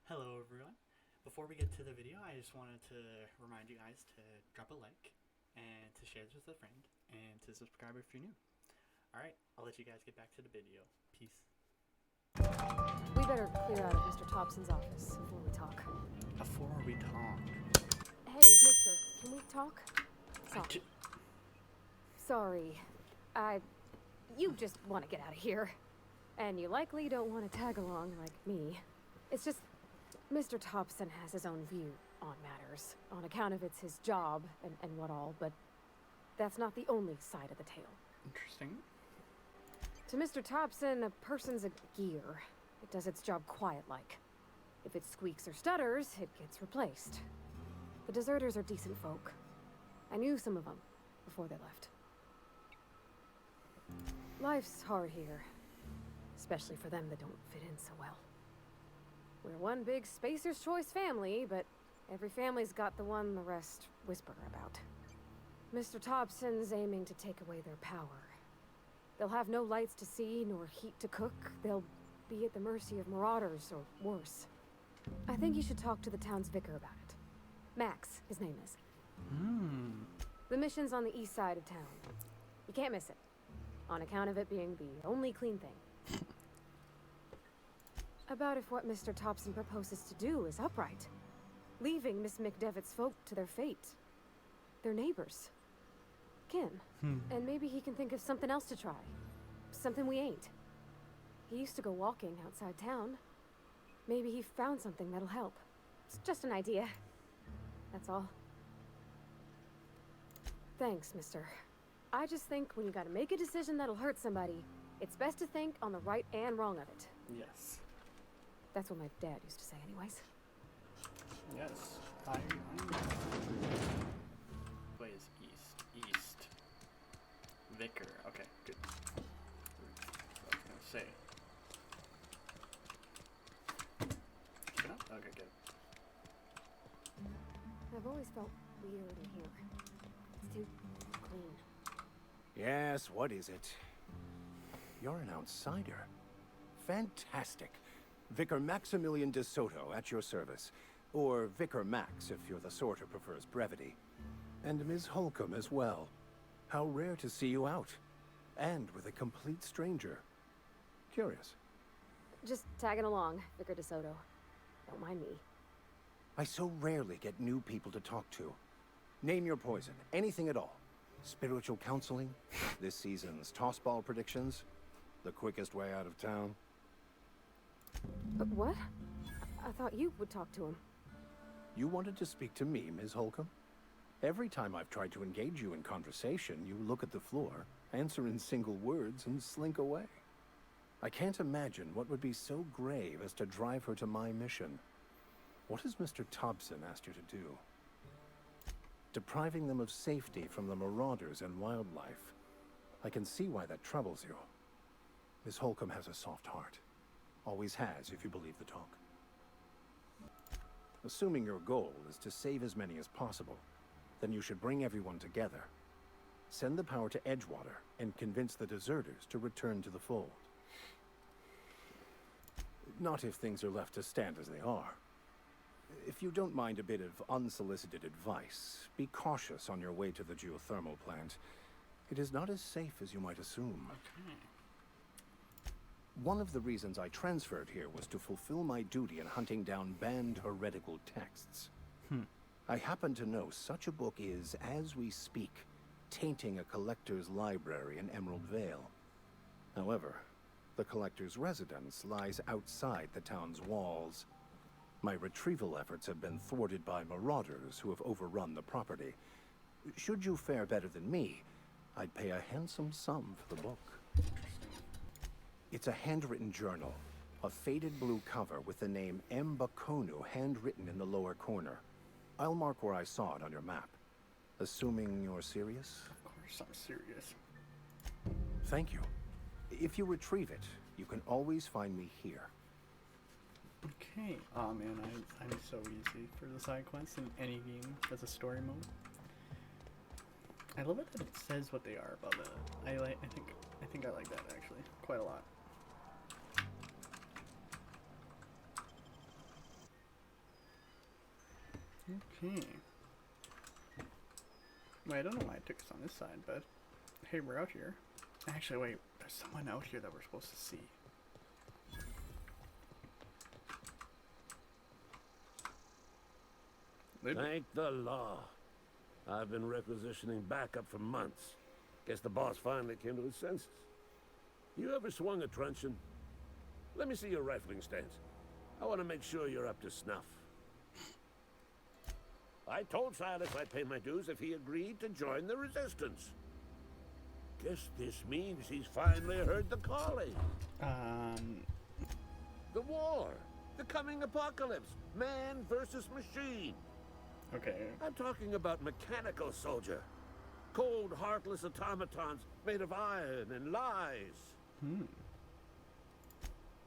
Hello everyone. Before we get to the video, I just wanted to remind you guys to drop a like and to share this with a friend and to subscribe if you're new. Alright, I'll let you guys get back to the video. Peace. We better clear out of Mr. Thompson's office before we talk. Before we talk. Hey, mister, can we talk? Sorry. You just want to get out of here. And you likely don't want to tag along like me. It's just, Mr. Thompson has his own view on matters, on account of it's his job and what all, but that's not the only side of the tale. Interesting. To Mr. Thompson, a person's a gear. It does its job quiet-like. If it squeaks or stutters, it gets replaced. The deserters are decent folk. I knew some of them before they left. Life's hard here, especially for them that don't fit in so well. We're one big Spacer's Choice family, but every family's got the one the rest whisper about. Mr. Thompson's aiming to take away their power. They'll have no lights to see, nor heat to cook. They'll be at the mercy of marauders, or worse. I think you should talk to the town's vicar about it. Max, his name is. The mission's on the east side of town. You can't miss it, on account of it being the only clean thing. About if what Mr. Thompson proposes to do is upright. Leaving Miss McDevitt's folk to their fate. Their neighbors. Kin. And maybe he can think of something else to try. Something we ain't. He used to go walking outside town. Maybe he found something that'll help. It's just an idea. That's all. Thanks, mister. I just think when you gotta make a decision that'll hurt somebody, it's best to think on the right and wrong of it. Yes. That's what my dad used to say anyways. Yes. I Way is east. Vicar. Okay, good. What I was gonna say. Keep it up? Okay, good. I've always felt weird in here. It's too clean. Yes, what is it? You're an outsider. Fantastic. Vicar Maximilian de Soto at your service. Or Vicar Max, if you're the sort who prefers brevity. And Ms. Holcomb as well. How rare to see you out. And with a complete stranger. Curious. Just tagging along, Vicar DeSoto. Don't mind me. I so rarely get new people to talk to. Name your poison, anything at all. Spiritual counseling, this season's tossball predictions, the quickest way out of town. But what? I thought you would talk to him. You wanted to speak to me, Ms. Holcomb? Every time I've tried to engage you in conversation, you look at the floor, answer in single words, and slink away. I can't imagine what would be so grave as to drive her to my mission. What has Mr. Thompson asked you to do? Depriving them of safety from the marauders and wildlife. I can see why that troubles you. Miss Holcomb has a soft heart. Always has, if you believe the talk. Assuming your goal is to save as many as possible, then you should bring everyone together. Send the power to Edgewater and convince the deserters to return to the fold. Not if things are left to stand as they are. If you don't mind a bit of unsolicited advice, be cautious on your way to the geothermal plant. It is not as safe as you might assume. Okay. One of the reasons I transferred here was to fulfill my duty in hunting down banned heretical texts. I happen to know such a book is, as we speak, tainting a collector's library in Emerald Vale. However, the collector's residence lies outside the town's walls. My retrieval efforts have been thwarted by marauders who have overrun the property. Should you fare better than me, I'd pay a handsome sum for the book. It's a handwritten journal, a faded blue cover with the name M. Bakonu handwritten in the lower corner. I'll mark where I saw it on your map. Assuming you're serious? Of course I'm serious. Thank you. If you retrieve it, you can always find me here. Okay. Oh man, I'm so easy for the side quests in any game that's a story mode. I love it that it says what they are above it. I think I like that actually quite a lot. Okay. Wait, I don't know why I took us on this side, but hey, we're out here. Actually, wait, there's someone out here that we're supposed to see. Thank the law. I've been requisitioning backup for months. Guess the boss finally came to his senses. You ever swung a truncheon? Let me see your rifling stance. I want to make sure you're up to snuff. I told Silas I'd pay my dues if he agreed to join the resistance. Guess this means he's finally heard the calling. The war. The coming apocalypse. Man versus machine. Okay. I'm talking about mechanical soldier. Cold, heartless automatons made of iron and lies.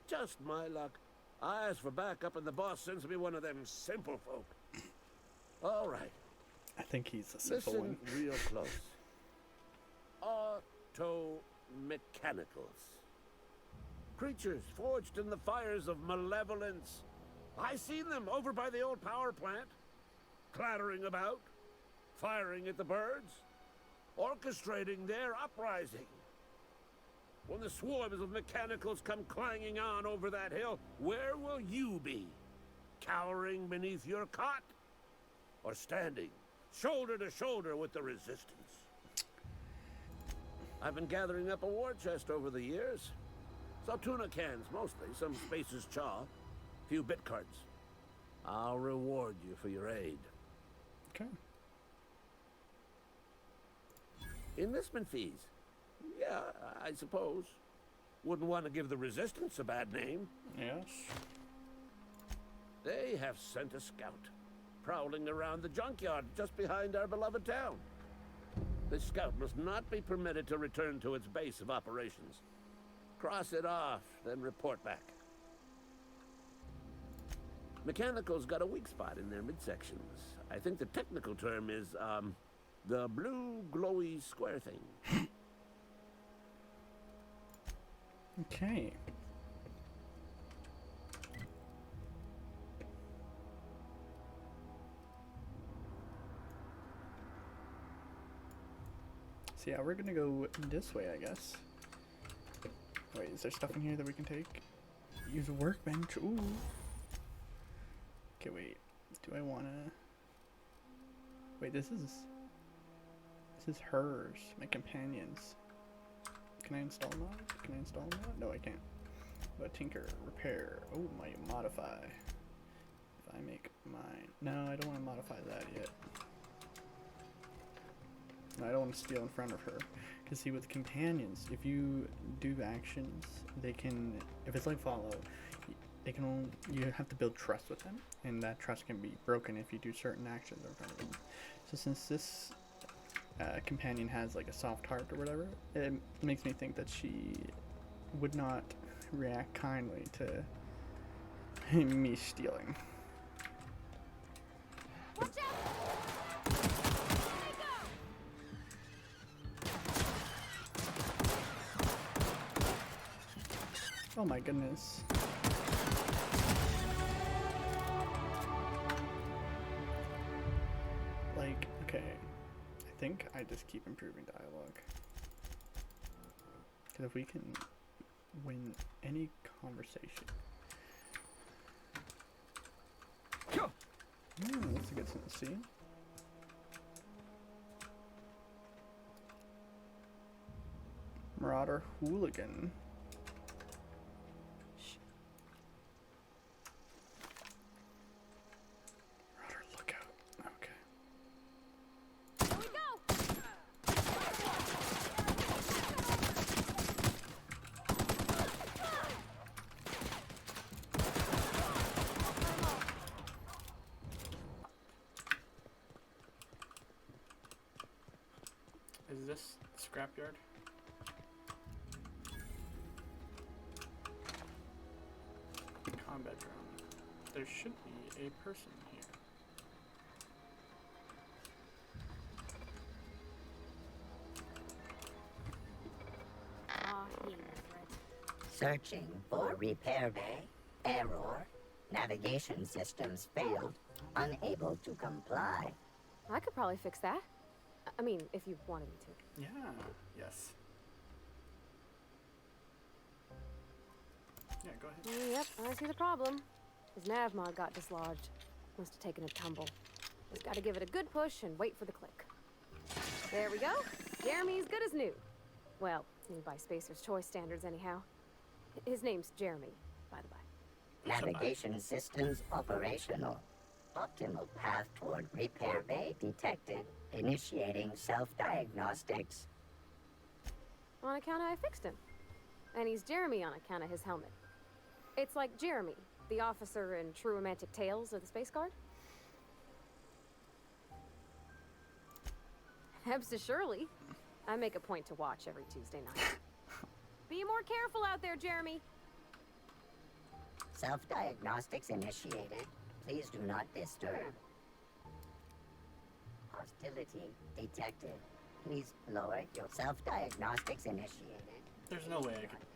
Just my luck. I ask for backup and the boss sends me one of them simple folk. All right. I think he's a simple Listen one. real close. Auto-mechanicals. Creatures forged in the fires of malevolence. I seen them over by the old power plant. Clattering about, firing at the birds, orchestrating their uprising. When the swarms of mechanicals come clanging on over that hill, where will you be? Cowering beneath your cot? Or standing, shoulder to shoulder with the resistance? I've been gathering up a war chest over the years. Saw tuna cans mostly, some Spacer's chaw, few bit cards. I'll reward you for your aid. Okay. Enlistment fees. Yeah, I suppose. Wouldn't want to give the resistance a bad name. Yes. They have sent a scout, prowling around the junkyard just behind our beloved town. This scout must not be permitted to return to its base of operations. Cross it off, then report back. Mechanicals got a weak spot in their midsections. I think the technical term is, the blue glowy square thing. Okay. So yeah, we're gonna go this way, I guess. Wait, is there stuff in here that we can take? Use a workbench. Ooh. Okay, wait. Do I wanna? Wait, this is hers. My companion's. Can I install mod? Can I install mod? No, I can't. But tinker, repair. Oh, my modify. If I make mine. No, I don't want to modify that yet. No, I don't want to steal in front of her. Because see, with companions, if you do actions, they can, if it's like follow, they can only, you have to build trust with them. And that trust can be broken if you do certain actions in front of them. So since this companion has like a soft heart or whatever, it makes me think that she would not react kindly to me stealing. Watch out! Oh my goodness. Like, okay. I think I just keep improving dialogue. Because if we can win any conversation. That's a good thing to see. Marauder Hooligan. Marauder Lookout. Okay. Here we go! Is this scrapyard? Combat drone. There should be a person here. Ah, he knew it. Searching for repair bay. Error. Navigation systems failed. Unable to comply. I could probably fix that. I mean, if you wanted me to. Yeah. Yes. Yeah, go ahead. Yep, I see the problem. His nav mod got dislodged. Must have taken a tumble. Just gotta give it a good push and wait for the click. There we go. Jeremy's good as new. Well, new by Spacer's Choice standards anyhow. His name's Jeremy, by the by. Navigation systems operational. Optimal path toward repair bay detected. Initiating self-diagnostics. On account of I fixed him. And he's Jeremy on account of his helmet. It's like Jeremy, the officer in True Romantic Tales of the Space Guard. Hebsta Shirley. I make a point to watch every Tuesday night. Be more careful out there, Jeremy. Self-diagnostics initiated. Please do not disturb. Hostility detected. Please lower your self-diagnostics initiated. There's no way I could.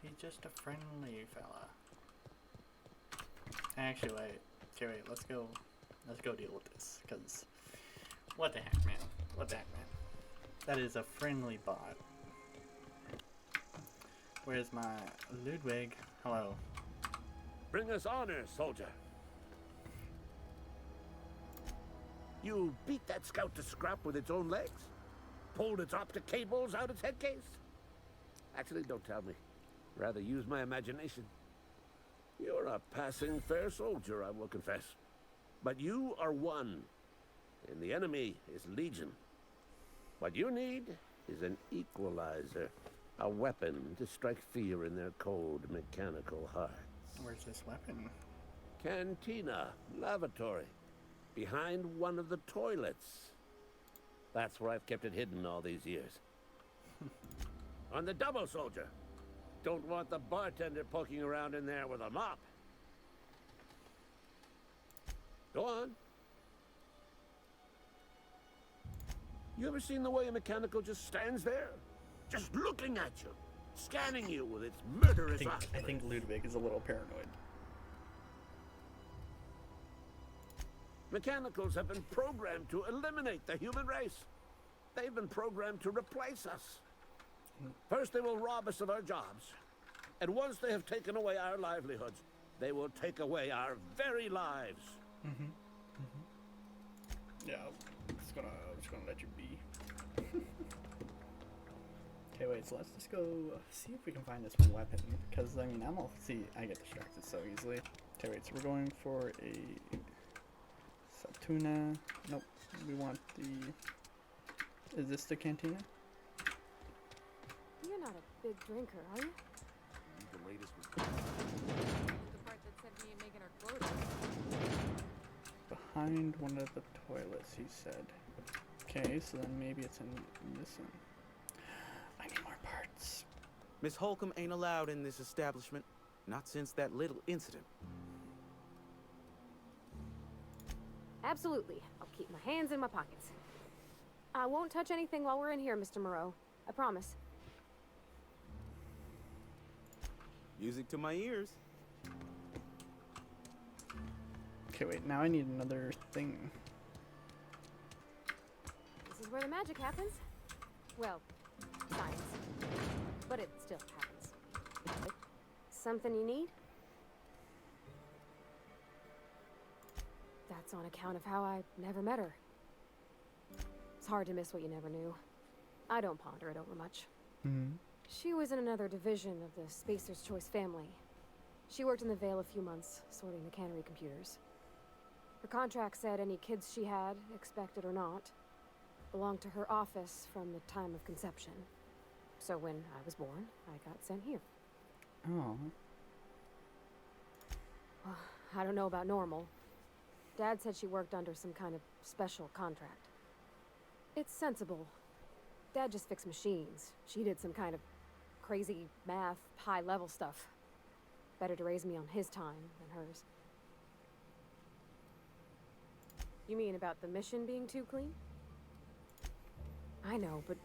He's just a friendly fella. Actually, wait. Okay, wait. Let's go deal with this. Cause, what the heck, man? What the heck, man? That is a friendly bot. Where's my Ludwig? Hello. Bring us honor, soldier. You beat that scout to scrap with its own legs? Pulled its optic cables out its head case? Actually, don't tell me. Rather use my imagination. You're a passing fair soldier, I will confess. But you are one, and the enemy is legion. What you need is an equalizer, a weapon to strike fear in their cold, mechanical hearts. Where's this weapon? Cantina, lavatory, behind one of the toilets. That's where I've kept it hidden all these years. On the double, soldier. Don't want the bartender poking around in there with a mop. Go on. You ever seen the way a mechanical just stands there? Just looking at you, scanning you with its murderous eyes. I think Ludwig is a little paranoid. Mechanicals have been programmed to eliminate the human race. They've been programmed to replace us. First, they will rob us of our jobs. And once they have taken away our livelihoods, they will take away our very lives. Yeah, I'm just gonna let you be. Okay, wait, so let's just go see if we can find this weapon. Because, I mean, I get distracted so easily. Okay, wait, so we're going for a Satuna. Nope, we want the... Is this the cantina? You're not a big drinker, are you? The latest was The part that said we ain't making our quota. Behind one of the toilets, he said. Okay, so then maybe it's in this one. I need more parts. Miss Holcomb ain't allowed in this establishment. Not since that little incident. Absolutely. I'll keep my hands in my pockets. I won't touch anything while we're in here, Mr. Moreau. I promise. Music to my ears. Okay, wait, now I need another thing. This is where the magic happens. Well, science. But it still happens. Something you need? That's on account of how I never met her. It's hard to miss what you never knew. I don't ponder it over much. She was in another division of the Spacer's Choice family. She worked in the Vale a few months, sorting the cannery computers. Her contract said any kids she had, expected or not, belonged to her office from the time of conception. So when I was born, I got sent here. Oh. I don't know about normal. Dad said she worked under some kind of special contract. It's sensible. Dad just fixed machines. She did some kind of crazy math, high-level stuff. Better to raise me on his time than hers. You mean about the mission being too clean? I know, but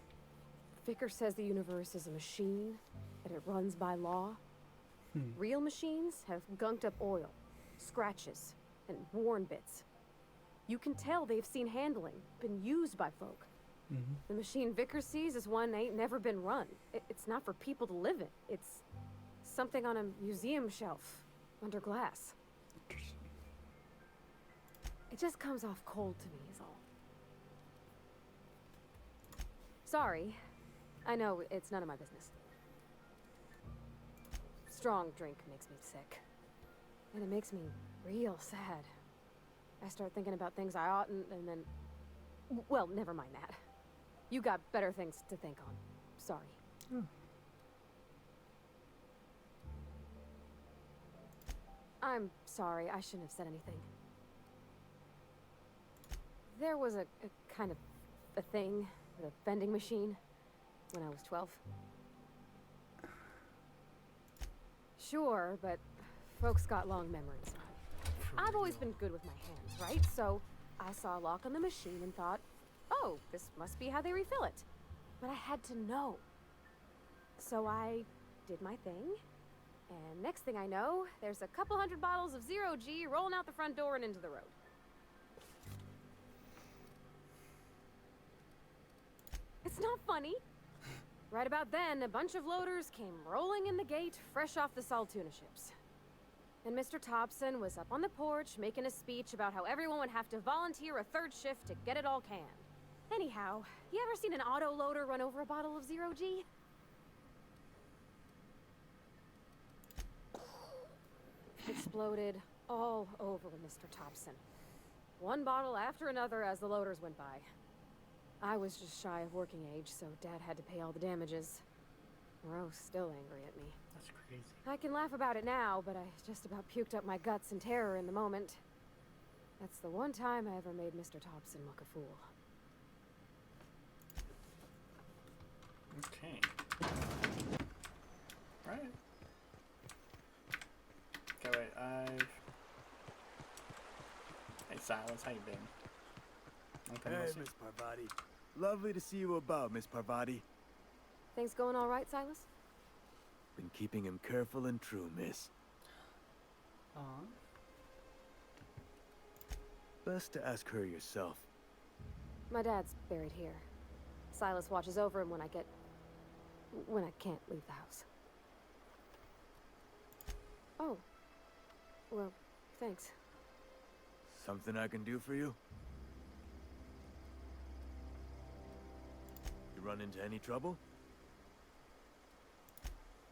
Vicker says the universe is a machine, that it runs by law. Real machines have gunked up oil. scratches, and worn bits. You can tell they've seen handling, been used by folk. The machine Vickers sees is one ain't never been run. It's not for people to live in. It's something on a museum shelf, under glass. Interesting. It just comes off cold to me is all. Sorry. I know it's none of my business. Strong drink makes me sick. And it makes me real sad. I start thinking about things I oughtn't, and then... Well, never mind that. You got better things to think on. Sorry. I'm sorry, I shouldn't have said anything. There was a kind of a thing with a vending machine when I was 12. Sure, but folks got long memories. I've always been good with my hands, right? So I saw a lock on the machine and thought, oh, this must be how they refill it. But I had to know. So I did my thing, and next thing I know, there's a couple hundred bottles of 0G rolling out the front door and into the road. It's not funny. Right about then, a bunch of loaders came rolling in the gate, fresh off the Saltuna ships. And Mr. Thompson was up on the porch making a speech about how everyone would have to volunteer a third shift to get it all canned. Anyhow, you ever seen an auto loader run over a bottle of 0G? Exploded all over Mr. Thompson. One bottle after another as the loaders went by. I was just shy of working age, so Dad had to pay all the damages. Rose still angry at me. That's crazy. I can laugh about it now, but I just about puked up my guts in terror in the moment. That's the one time I ever made Mr. Thompson look a fool. Okay. Right. Okay, wait, Hey, Silas, how you been? Nothing Hey, missing? Miss Parvati. Lovely to see you about, Miss Parvati. Things going all right, Silas? Been keeping him careful and true, miss. Aw. Best to ask her yourself. My dad's buried here. Silas watches over him when I can't leave the house. Oh. Well, thanks. Something I can do for you? You run into any trouble?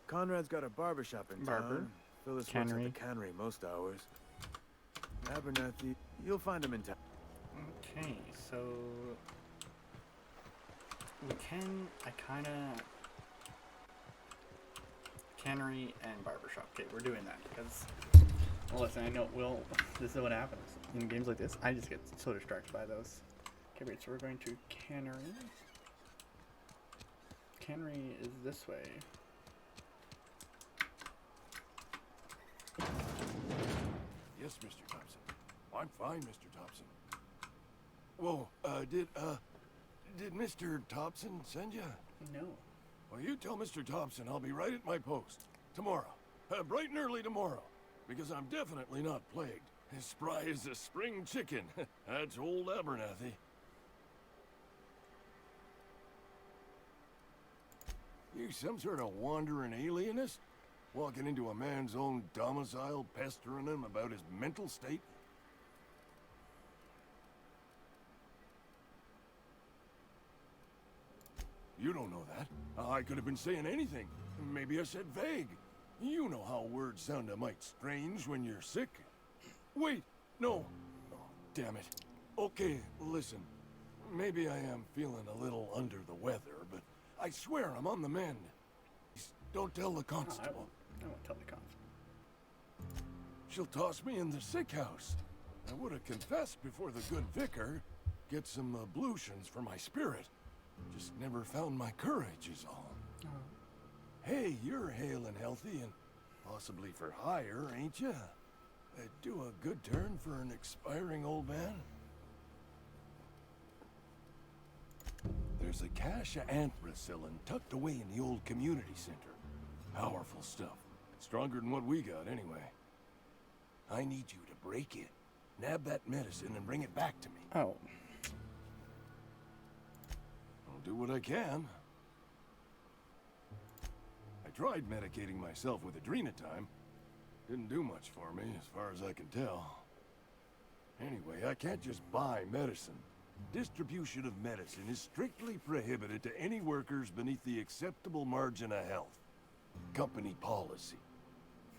Conrad's got a barbershop in Barber? town. Phyllis works Cannery. at the cannery most hours. Abernathy, you'll find him in town. Okay, so we can. I kind of cannery and barbershop. Okay, we're doing that because. Well, listen, I know. Well, this is what happens in games like this. I just get so distracted by those. Okay, wait. So we're going to cannery. Cannery is this way. Yes, Mr. Thompson. I'm fine, Mr. Thompson. Whoa, did Mr. Thompson send you? No. Well, you tell Mr. Thompson I'll be right at my post. Tomorrow. Bright and early tomorrow. Because I'm definitely not plagued. As spry as a spring chicken. That's old Abernathy. You some sort of wandering alienist? Walking into a man's own domicile, pestering him about his mental state? You don't know that. I could have been saying anything. Maybe I said vague. You know how words sound a mite strange when you're sick. Wait, no. Oh, damn it. Okay, listen. Maybe I am feeling a little under the weather, but I swear I'm on the mend. Don't tell the constable. I won't tell the constable. She'll toss me in the sick house. I would have confessed before the good vicar. Get some ablutions for my spirit. Just never found my courage is all. Hey, you're hale and healthy and possibly for hire, ain't ya? Do a good turn for an expiring old man. There's a cache of anthracillin tucked away in the old community center. Powerful stuff. Stronger than what we got, anyway. I need you to break in, nab that medicine, and bring it back to me. Oh. I'll do what I can. I tried medicating myself with adrenatime. Didn't do much for me, as far as I can tell. Anyway, I can't just buy medicine. Distribution of medicine is strictly prohibited to any workers beneath the acceptable margin of health. Company policy.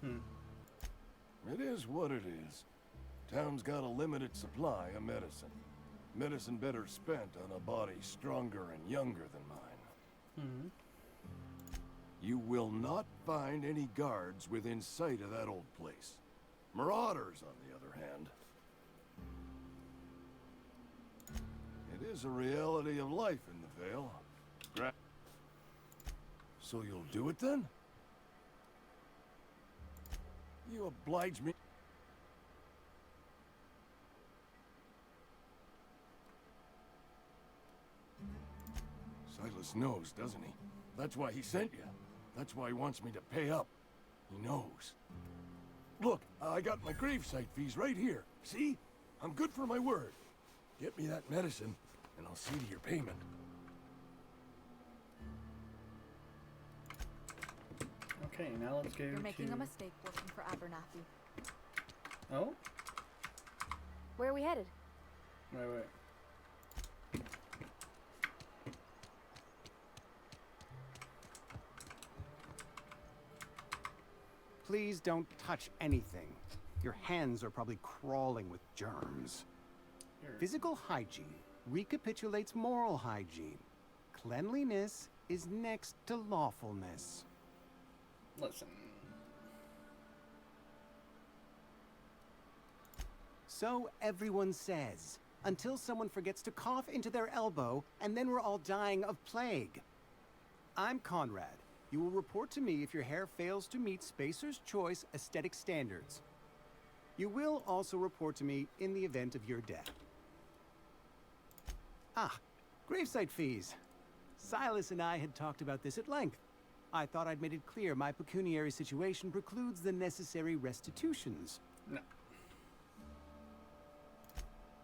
It is what it is. Town's got a limited supply of medicine. Medicine better spent on a body stronger and younger than mine. You will not find any guards within sight of that old place. Marauders, on the other hand. It is a reality of life in the Vale. So you'll do it then? You oblige me. Silas knows, doesn't he? That's why he sent you. That's why he wants me to pay up. He knows. Look, I got my gravesite fees right here. See? I'm good for my word. Get me that medicine, and I'll see to your payment. Okay, now let's go You're making to... a mistake working for Abernathy. Oh? Where are we headed? Wait. Please don't touch anything. Your hands are probably crawling with germs. Here. Physical hygiene recapitulates moral hygiene. Cleanliness is next to lawfulness. Listen. So everyone says, until someone forgets to cough into their elbow, and then we're all dying of plague. I'm Conrad. You will report to me if your hair fails to meet Spacer's Choice aesthetic standards. You will also report to me in the event of your death. Ah, gravesite fees. Silas and I had talked about this at length. I thought I'd made it clear my pecuniary situation precludes the necessary restitutions. No.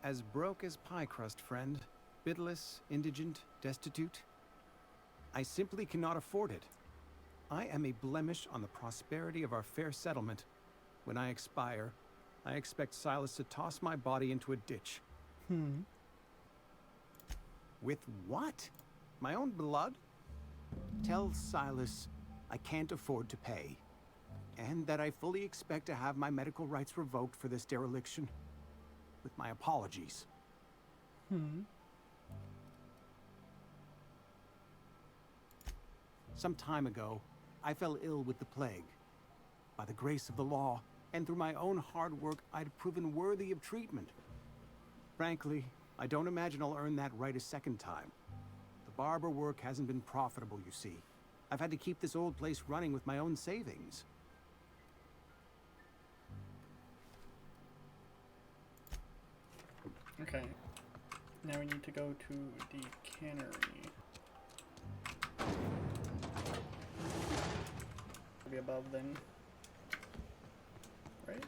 As broke as pie crust, friend. Bidless, indigent, destitute. I simply cannot afford it. I am a blemish on the prosperity of our fair settlement. When I expire, I expect Silas to toss my body into a ditch. With what? My own blood? Tell Silas I can't afford to pay, and that I fully expect to have my medical rights revoked for this dereliction. With my apologies. Some time ago, I fell ill with the plague. By the grace of the law, and through my own hard work, I'd proven worthy of treatment. Frankly, I don't imagine I'll earn that right a second time. The barber work hasn't been profitable, you see. I've had to keep this old place running with my own savings. Okay. Now we need to go to the cannery. Be above then. Right?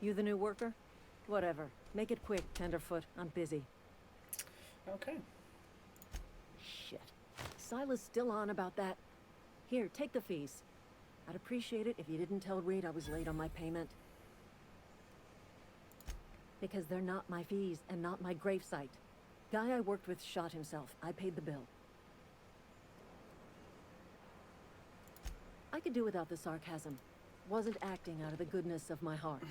You the new worker? Whatever. Make it quick, Tenderfoot. I'm busy. Okay. Shit. Silas still on about that. Here, take the fees. I'd appreciate it if you didn't tell Reed I was late on my payment. Because they're not my fees and not my gravesite. Guy I worked with shot himself. I paid the bill. I could do without the sarcasm. Wasn't acting out of the goodness of my heart.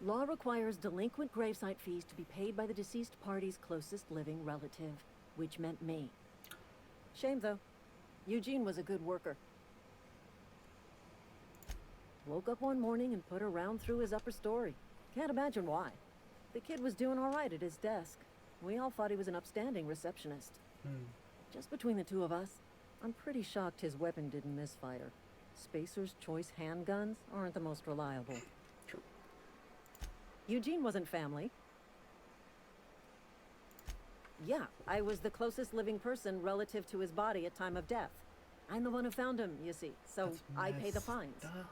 Law requires delinquent gravesite fees to be paid by the deceased party's closest living relative, which meant me. Shame, though. Eugene was a good worker. Woke up one morning and put a round through his upper story. Can't imagine why. The kid was doing all right at his desk. We all thought he was an upstanding receptionist. Just between the two of us, I'm pretty shocked his weapon didn't misfire. Spacer's Choice handguns aren't the most reliable. True. Eugene wasn't family. Yeah, I was the closest living person relative to his body at time of death. I'm the one who found him, you see, so That's I pay the messed fines. up.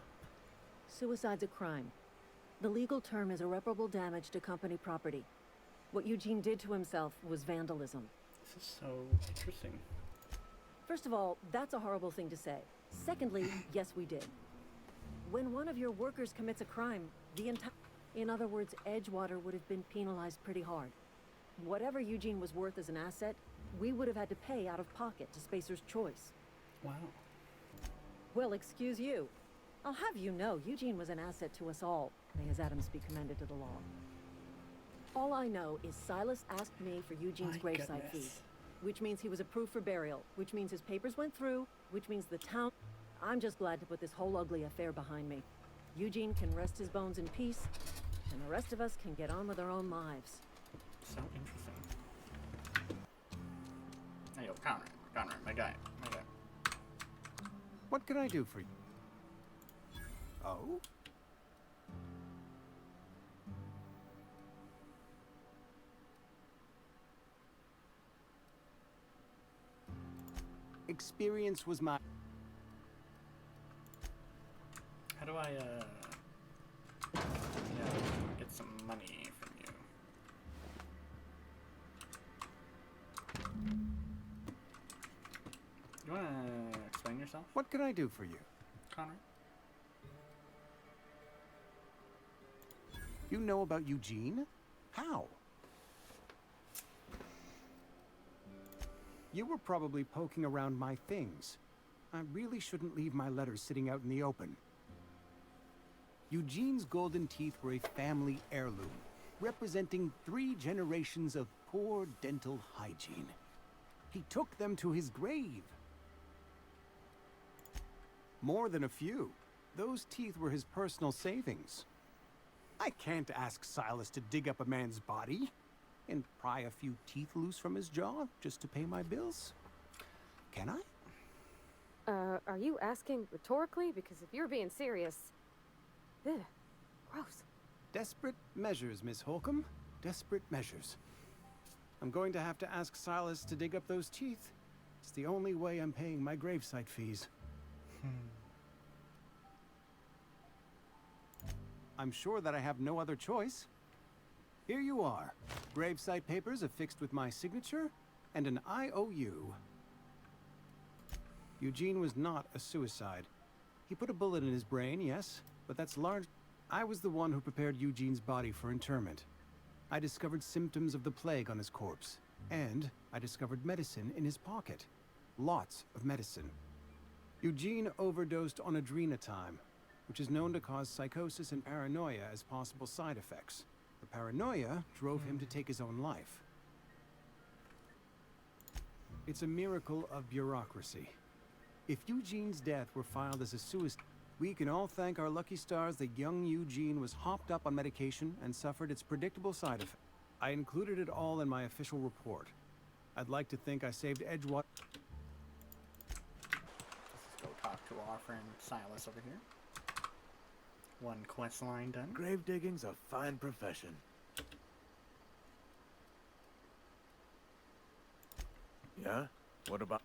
Suicide's a crime. The legal term is irreparable damage to company property. What Eugene did to himself was vandalism. This is so interesting. First of all, that's a horrible thing to say. Secondly, yes, we did. When one of your workers commits a crime, the entire... In other words, Edgewater would have been penalized pretty hard. Whatever Eugene was worth as an asset, we would have had to pay out of pocket to Spacer's Choice. Wow. Well, excuse you. I'll have you know, Eugene was an asset to us all. May his Adams be commended to the law. All I know is Silas asked me for Eugene's My graveside goodness. fees. Which means he was approved for burial, which means his papers went through, which means the town... I'm just glad to put this whole ugly affair behind me. Eugene can rest his bones in peace, and the rest of us can get on with our own lives. So interesting. Hey, yo, Conrad, my guy. What can I do for you? Oh? Experience was my... How do I, get some money from you? You wanna explain yourself, What can I do for you? Connor? You know about Eugene? How? You were probably poking around my things. I really shouldn't leave my letters sitting out in the open. Eugene's golden teeth were a family heirloom, representing 3 generations of poor dental hygiene. He took them to his grave. More than a few. Those teeth were his personal savings. I can't ask Silas to dig up a man's body and pry a few teeth loose from his jaw just to pay my bills. Can I? Are you asking rhetorically? Because if you're being serious... Ugh, gross. Desperate measures, Miss Holcomb. Desperate measures. I'm going to have to ask Silas to dig up those teeth. It's the only way I'm paying my gravesite fees. I'm sure that I have no other choice. Here you are. Gravesite papers affixed with my signature and an IOU. Eugene was not a suicide. He put a bullet in his brain, yes, but that's large. I was the one who prepared Eugene's body for interment. I discovered symptoms of the plague on his corpse, and I discovered medicine in his pocket. Lots of medicine. Eugene overdosed on adrenatime, which is known to cause psychosis and paranoia as possible side effects. The paranoia drove him to take his own life. It's a miracle of bureaucracy. If Eugene's death were filed as a suicide, we can all thank our lucky stars that young Eugene was hopped up on medication and suffered its predictable side effects. I included it all in my official report. I'd like to think I saved Edgewater. Let's go talk to our friend Silas over here. One quest line done. Grave digging's a fine profession. Yeah? What about...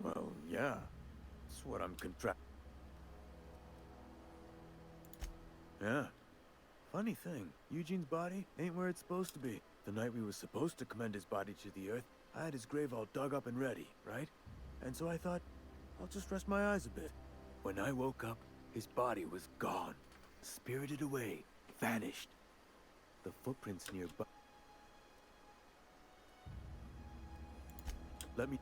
Well, yeah. That's what I'm Yeah. Funny thing, Eugene's body ain't where it's supposed to be. The night we was supposed to commend his body to the earth, I had his grave all dug up and ready, right? And so I thought, I'll just rest my eyes a bit. When I woke up, his body was gone. Spirited away. Vanished. The footprints nearby... Let me...